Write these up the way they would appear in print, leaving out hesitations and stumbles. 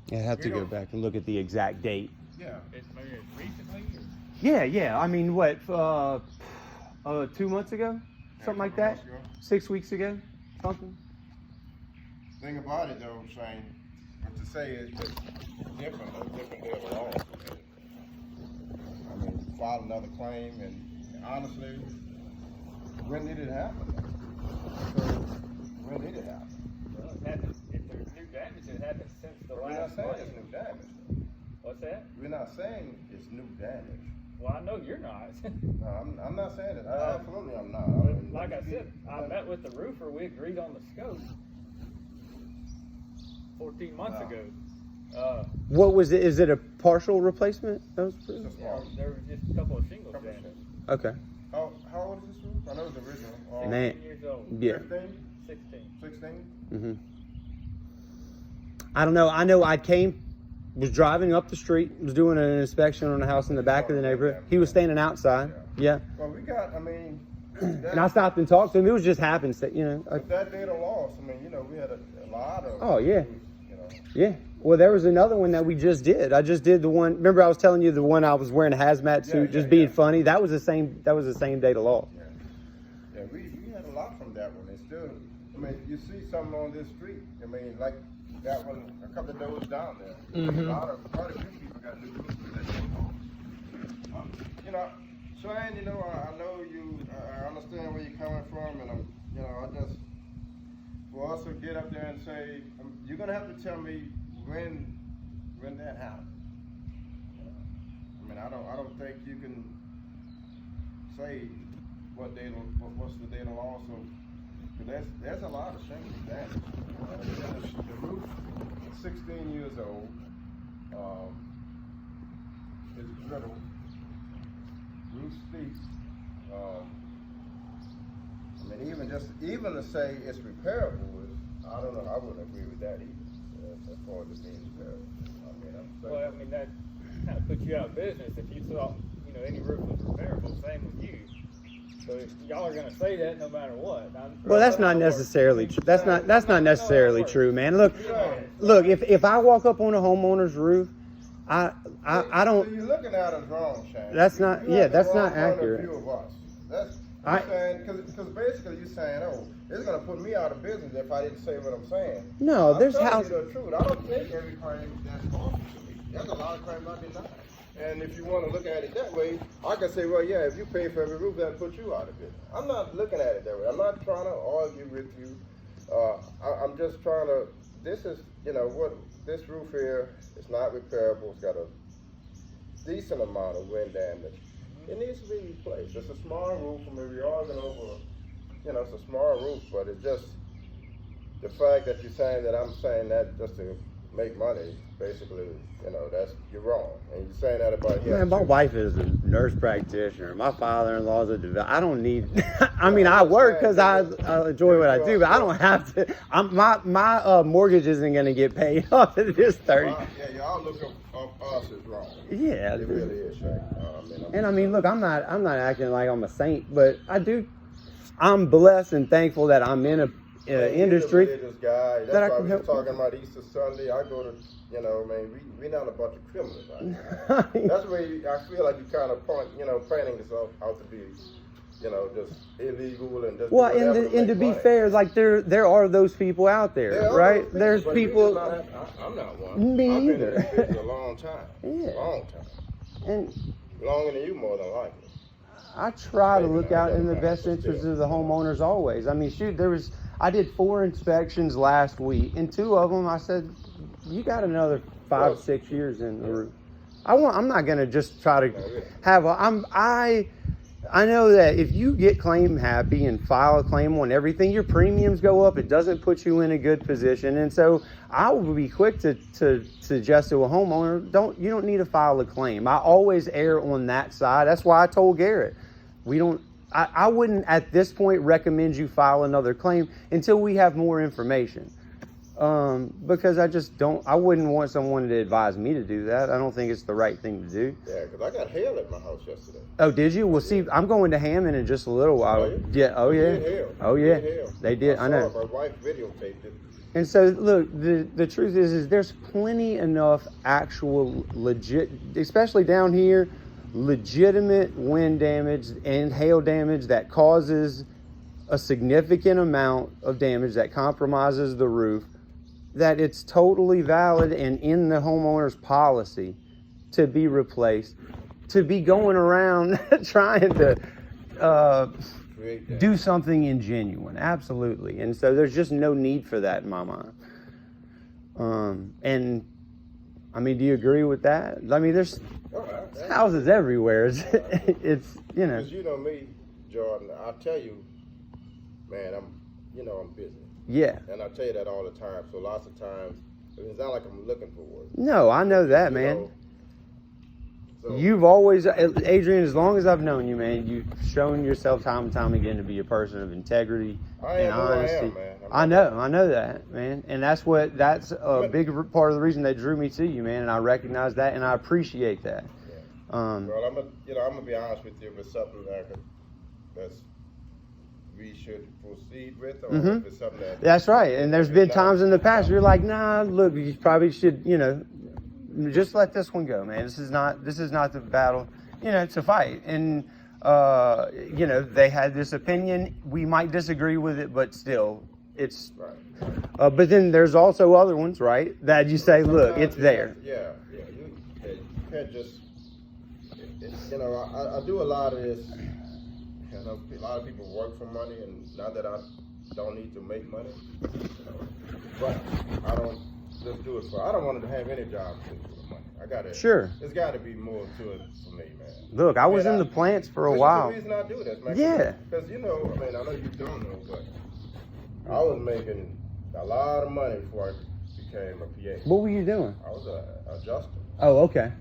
Yeah, I have to go back and look at the exact date. Yeah. It's maybe recently or? Yeah. I mean, what, 2 months ago? Something like that? 6 weeks ago? Something? Thing about it though, Shane, but to say it's just different day of the law. I mean, file another claim, and honestly, when did it happen? When did it happen? Well, it happened, if there's new damage, it happened since the We're not last saying claim. it's new damage. What's that? We're not saying it's new damage. Well, I know you're not. No, I'm not saying it. Absolutely, I'm not. But like I said, I met with the roofer. We agreed on the scope 14 months Wow. ago. What was it? Is it a partial replacement? That was It's a Yeah, small. there was just a couple of shingles Couple of damaged. okay. How old is this roof? I know it's original. Man. 16 years old. Yeah. 15, 16. 16? Mm-hmm. I don't know. I know I was driving up the street, was doing an inspection on a house in the back of the neighborhood. He was standing outside. Yeah. Well, we got, I mean, And I stopped and talked to him. It was just happenstance, you know. with that data loss, I mean, you know, we had a lot of. Oh, yeah. You know. Yeah. Well, there was another one that we just did. I just did the one. Remember, I was telling you the one I was wearing a hazmat suit, just being funny. That was the same. That was the same date of loss. Yeah, we had a lot from that one. It's still, I mean, you see something on this street. I mean, like that one, a couple of doors down there. Mhm. A lot of few people got new roofs with that door. You know, Shane, you know, I know you. I understand where you're coming from, and I'm, you know, I just for us to get up there and say, you're gonna have to tell me when that happened. I mean, I don't think you can say what's the date of loss of, because there's a lot of shingles damage. The roof, 16 years old, is brittle. Roof steep. I mean, even to say it's repairable is, I don't know. I wouldn't agree with that either. As far as it being repairable. I mean, Well, I mean, that kind of puts you out of business if you thought, you know, any roof was repairable. Same with you. So if y'all are going to say that no matter what. Well, that's not necessarily true. That's not necessarily true, man. Look. If I walk up on a homeowner's roof, I don't. So you're looking at us wrong, Shane. That's not. You Yeah, have the that's wrong not point of accurate. view of us. That's because basically you're saying, oh, it's gonna put me out of business if I didn't say what I'm saying. No, I'm there's telling house. you the truth. I don't take every claim that's false to me. There's a lot of claims I deny. And if you want to look at it that way, I can say, well, yeah, if you pay for every roof, that'll put you out of business. I'm not looking at it that way. I'm not trying to argue with you. I'm just trying to. This is, you know, what this roof here is not repairable. It's got a decent amount of wind damage. It needs to be replaced. It's a small roof. I mean, we're arguing over, you know, it's a small roof, but it's just the fact that you're saying that I'm saying that just to make money, basically, you know, you're wrong. And you're saying that about him. Man, my wife is a nurse practitioner. My father-in-law's a developer. I don't need. I mean, I work because I enjoy what I do, but I don't have to. My mortgage isn't going to get paid off of this 30. Yeah, y'all look up us as wrong. Yeah, It really is, Shane. and I mean, look, I'm not acting like I'm a saint, but I'm blessed and thankful that I'm in a industry Religious guy. That's that I why can we help. were talking about Easter Sunday. I go to, you know, man, we not a bunch of criminals out here. That's where I feel like you kind of painting yourself out to be, you know, just illegal and just. Well, do whatever and to make be money. fair, like there are those people out there, There are right? those There's but we people. just not I'm not one. Me I've been in either. this business a long time. Yeah. Long time. And Longer than you, more than likely. I try to Maybe look not, out in the doesn't best matter, but interest still. of the homeowners always. I mean, shoot, I did 4 inspections last week, and 2 of them I said, you got another 5, 6 years in the roof. I'm not gonna just try to have I know that if you get claim happy and file a claim on everything, your premiums go up. It doesn't put you in a good position. And so I will be quick to suggest to a homeowner, you don't need to file a claim. I always err on that side. That's why I told Garret, I wouldn't at this point recommend you file another claim until we have more information. Because I wouldn't want someone to advise me to do that. I don't think it's the right thing to do. Yeah, because I got hail at my house yesterday. Oh, did you? Well, see, I'm going to Hammond in just a little while. Oh, Yeah. Oh, They yeah. did hail. Oh, They yeah. did hail. They did. I know. My wife videotaped it. And so, look, the truth is there's plenty enough actual legit, especially down here, legitimate wind damage and hail damage that causes a significant amount of damage that compromises the roof, that it's totally valid and in the homeowner's policy to be replaced. To be going around trying to do something ingenuine, absolutely. And so there's just no need for that in my mind. And I mean, do you agree with that? I mean, there's houses everywhere. It's you know. Because you know me, Jordan. I'll tell you, man. I'm busy. Yeah. And I tell you that all the time. So lots of times, it's not like I'm looking for work. No, I know that, You man. know, so, You've always, Adrian, as long as I've known you, man, you've shown yourself time and time again to be a person of integrity and honesty. I am, man. I know that, man. And that's a big part of the reason they drew me to you, man. And I recognize that and I appreciate that. Yeah. Well, I'm gonna be honest with you. If it's something that's we should proceed with, or if it's something That's right. And there's been times in the past you're like, nah, look, you probably should, just let this one go, man. This is not the battle, to fight. And they had this opinion. We might disagree with it, but still, it's. Right. But then there's also other ones, right? That you say, look, it's there. Yeah. You can't just. I do a lot of this. A lot of people work for money, and not that I don't need to make money, but I don't just do it for. I don't want to have any job for the money. I got to. Sure. There's got to be more to it for me, man. Look, I was in the plants for a while. That's the reason I do this, man. Yeah. Because I know you don't know, but I was making a lot of money before I became a PA. What were you doing? I was a adjuster. Oh, okay. A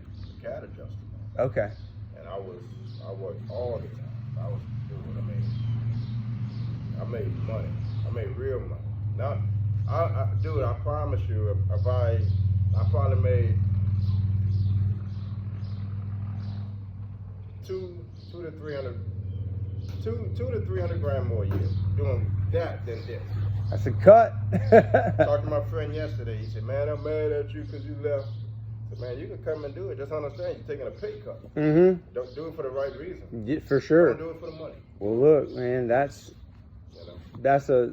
cat adjuster. Okay. And I worked all the time. I made money. I made real money. Now, I promise you, if I probably made two to 300 grand more a year doing that than this. That's a cut. Talked to my friend yesterday. He said, "Man, I'm mad at you because you left." I said, "Man, you can come and do it. Just understand, you're taking a pay cut. Mm-hmm. Don't do it for the right reason. Yeah, for sure. Don't do it for the money." Well, look, man, that's a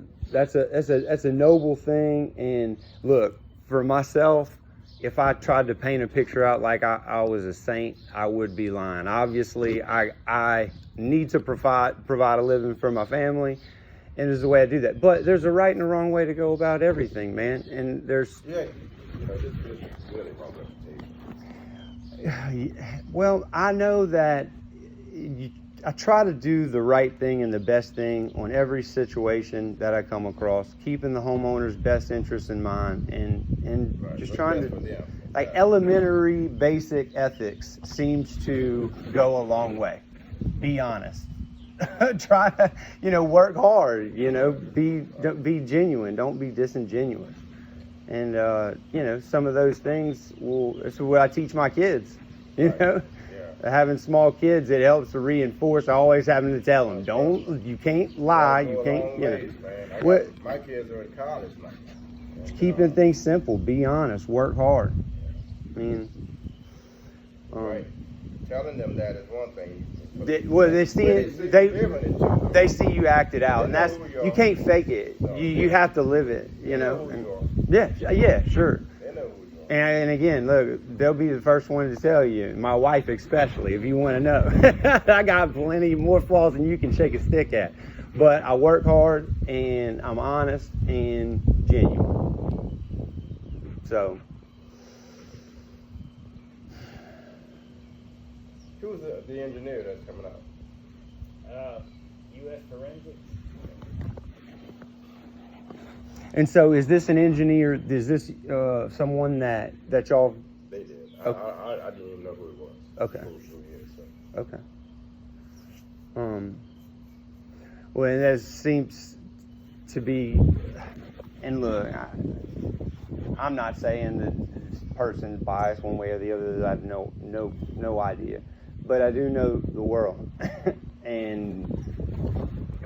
noble thing. And look, for myself, if I tried to paint a picture out like I was a saint, I would be lying. Obviously, I need to provide a living for my family, and there's a way I do that. But there's a right and a wrong way to go about everything, man. And there's this really my reputation. Well, I know that I try to do the right thing and the best thing on every situation that I come across, keeping the homeowner's best interest in mind, and Right. just What's trying best to, for them? like, elementary basic ethics seems to go a long way. Be honest. Try to, work hard, be genuine. Don't be disingenuous. And, some of those things that's what I teach my kids, Right. Yeah. Having small kids, it helps to reinforce. I always having to tell them, you can't lie, you can't, My kids are in college now. Keeping things simple, be honest, work hard. I mean, right. Telling them that is one thing. They see you act it out, and that's you can't fake it. No. You have to live it. They know who you are. Yeah, sure. They know who you are. And again, look, they'll be the first one to tell you. My wife, especially, if you want to know. I got plenty more flaws than you can shake a stick at, but I work hard and I'm honest and genuine. So. Who's the engineer that's coming out? U.S. Forensics. And so, is this an engineer? Is this someone that y'all? They did. Okay. I didn't even know who it was. Okay. Okay. Well, and that seems to be. And look, I'm not saying that this person's biased one way or the other. I have no idea, but I do know the world. And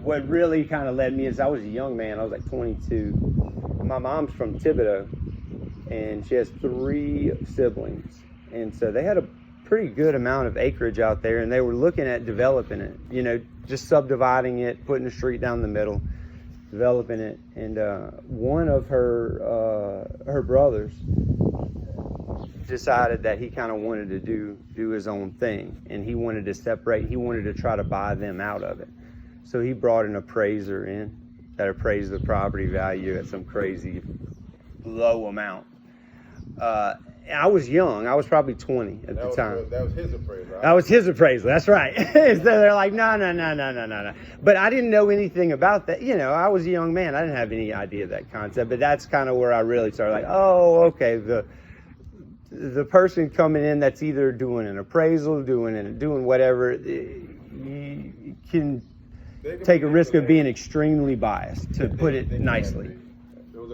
what really kind of led me is I was a young man. I was like 22. My mom's from Thibodeau, and she has 3 siblings, and so they had a pretty good amount of acreage out there, and they were looking at developing it. You know, just subdividing it, putting a street down the middle, developing it. And one of her brothers decided that he kind of wanted to do his own thing, and he wanted to separate. He wanted to try to buy them out of it. So he brought an appraiser in that appraised the property value at some crazy low amount. I was young. I was probably 20 at the time. That was his appraisal, right? That was his appraisal. That's right. So they're like, no. But I didn't know anything about that. You know, I was a young man. I didn't have any idea of that concept. But that's kind of where I really started. Like, oh, okay. The person coming in that's either doing an appraisal, doing whatever, you can take a risk of being extremely biased, to put it nicely.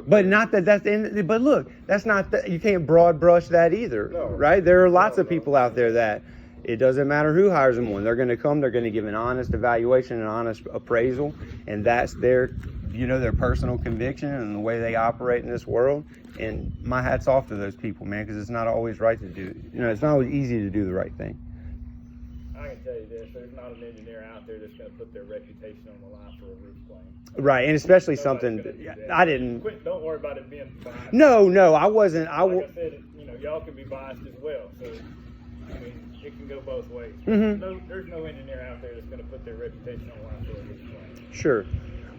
But not that that's in. But look, that's not. You can't broad brush that either, right? There are lots of people out there that it doesn't matter who hires them on. They're going to come. They're going to give an honest evaluation, an honest appraisal, and that's their, their personal conviction and the way they operate in this world. And my hat's off to those people, man, because it's not always right to do. It's not always easy to do the right thing. I can tell you this: there's not an engineer out there that's going to put their reputation on the line for a roof claim. Right, and especially something I didn't. Don't worry about it being biased. No, I wasn't. Like I said, y'all can be biased as well. So, I mean, it can go both ways. Mm-hmm. There's no engineer out there that's going to put their reputation on the line for a roof claim. Sure.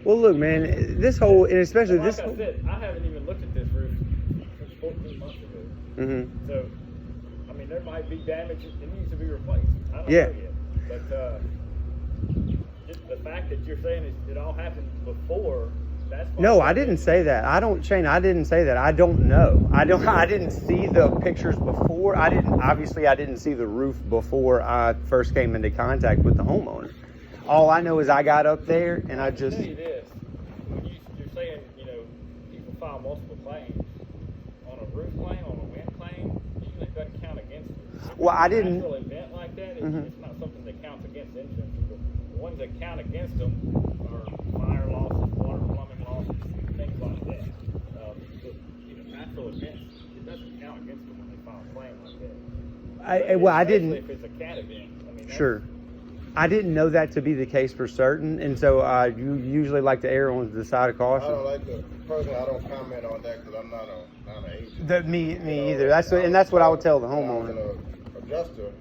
Well, look, man, this whole, and especially like this. Like I said, I haven't even looked at this roof since 14 months ago. Mm-hmm. So, I mean, there might be damage that needs to be replaced. I don't know yet. But just the fact that you're saying it all happened before, that's fine. No, I didn't say that. Shane, I didn't say that. I don't know. I didn't see the pictures before. I didn't see the roof before I first came into contact with the homeowner. All I know is I got up there and I just. I'll tell you this. When you're saying, people file multiple claims on a roof claim, on a wind claim, usually it doesn't count against it. Well, I didn't. A natural event like that, it's not something that counts against insurance. The ones that count against them are fire losses, water plumbing losses, things like that. Natural events, it doesn't count against them when they file a claim like that. I didn't. If it's a cat event, Sure. I didn't know that to be the case for certain, and so you usually like to err on the side of caution. I don't like to. Personally, I don't comment on that because I'm not an agent. Me either. That's what I would tell the homeowner. An adjuster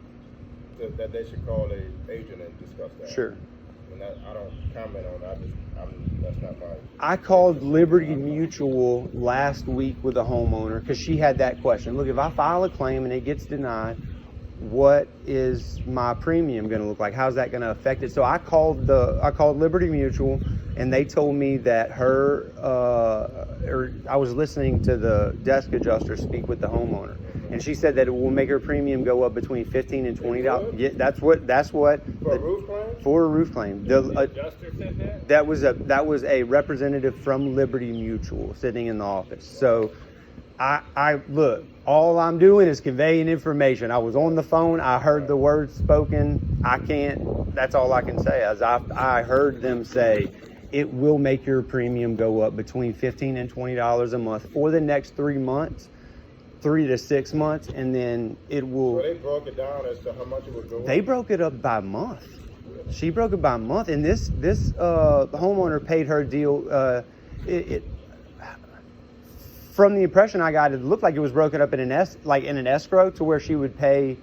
that they should call an agent and discuss that. Sure. And I don't comment on that. That's not my. I called Liberty Mutual last week with a homeowner because she had that question. Look, if I file a claim and it gets denied, what is my premium going to look like? How's that going to affect it? So I called Liberty Mutual, and they told me that I was listening to the desk adjuster speak with the homeowner, and she said that it will make her premium go up between $15 and $20. Yeah, that's what For a roof claim? For a roof claim. The adjuster said that? That was a representative from Liberty Mutual sitting in the office. So I look, all I'm doing is conveying information. I was on the phone. I heard the words spoken. That's all I can say. As I heard them say, it will make your premium go up between $15 and $20 a month for the next 3 months, 3 to 6 months, and then it will. So they broke it down as to how much it would go up? They broke it up by month. She broke it by month, and this homeowner paid her deal. From the impression I got, it looked like it was broken up in an escrow to where she would pay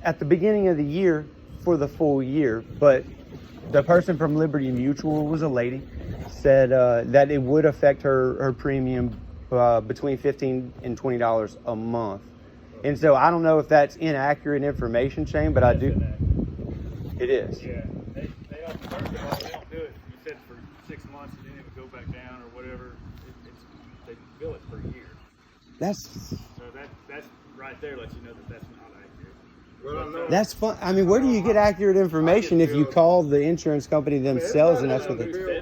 at the beginning of the year for the full year. But the person from Liberty Mutual, was a lady, said that it would affect her premium between $15 and $20 a month. And so I don't know if that's inaccurate information, Shane, but I do. It is. Yeah, they don't. First of all, they don't do it. You said for 6 months, and then it would go back down or whatever. They bill it per year. That's right there lets you know that that's not accurate. Well, I know. That's fun. I mean, where do you get accurate information if you call the insurance company themselves and that's what they?